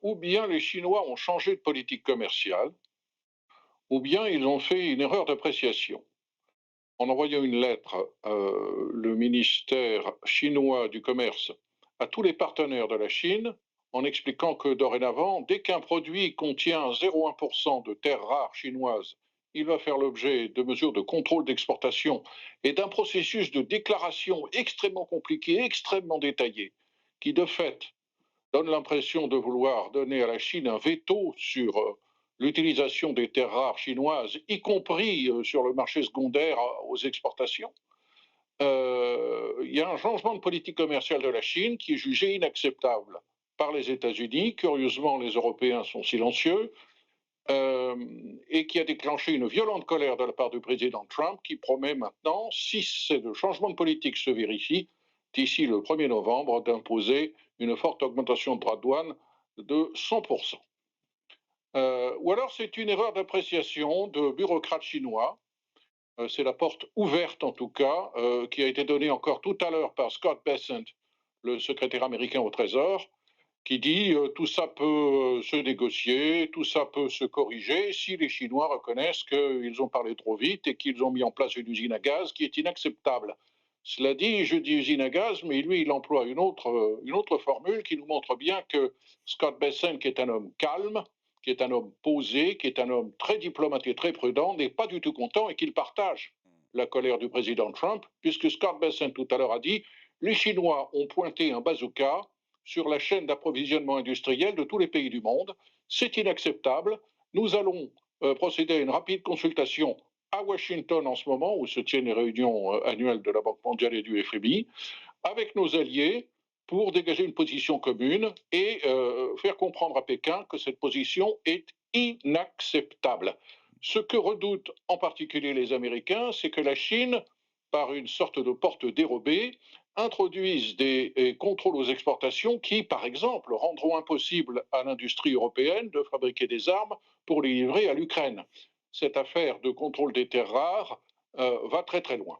ou bien les Chinois ont changé de politique commerciale, ou bien ils ont fait une erreur d'appréciation. En envoyant une lettre, le ministère chinois du commerce à tous les partenaires de la Chine, en expliquant que dorénavant, dès qu'un produit contient 0,1% de terres rares chinoises, il va faire l'objet de mesures de contrôle d'exportation et d'un processus de déclaration extrêmement compliqué, extrêmement détaillé, qui de fait donne l'impression de vouloir donner à la Chine un veto sur l'utilisation des terres rares chinoises, y compris sur le marché secondaire aux exportations. Il y a un changement de politique commerciale de la Chine qui est jugé inacceptable par les États-Unis. Curieusement, les Européens sont silencieux. Et qui a déclenché une violente colère de la part du président Trump qui promet maintenant, si ce changement de politique se vérifie, d'ici le 1er novembre, d'imposer une forte augmentation de droits de douane de 100%. Ou alors c'est une erreur d'appréciation de bureaucrates chinois. C'est la porte ouverte en tout cas, qui a été donnée encore tout à l'heure par Scott Bessent, le secrétaire américain au Trésor, qui dit tout ça peut se négocier, tout ça peut se corriger si les Chinois reconnaissent qu'ils ont parlé trop vite et qu'ils ont mis en place une usine à gaz qui est inacceptable. Cela dit, je dis usine à gaz, mais lui, il emploie une autre formule qui nous montre bien que Scott Bessent, qui est un homme calme, qui est un homme posé, qui est un homme très diplomate et très prudent, n'est pas du tout content et qu'il partage la colère du président Trump, puisque Scott Bessent tout à l'heure a dit les Chinois ont pointé un bazooka sur la chaîne d'approvisionnement industriel de tous les pays du monde. C'est inacceptable. Nous allons procéder à une rapide consultation à Washington en ce moment, où se tiennent les réunions annuelles de la Banque mondiale et du FMI, avec nos alliés pour dégager une position commune et faire comprendre à Pékin que cette position est inacceptable. Ce que redoutent en particulier les Américains, c'est que la Chine, par une sorte de porte dérobée, introduise des contrôles aux exportations qui, par exemple, rendront impossible à l'industrie européenne de fabriquer des armes pour les livrer à l'Ukraine. Cette affaire de contrôle des terres rares va très très loin.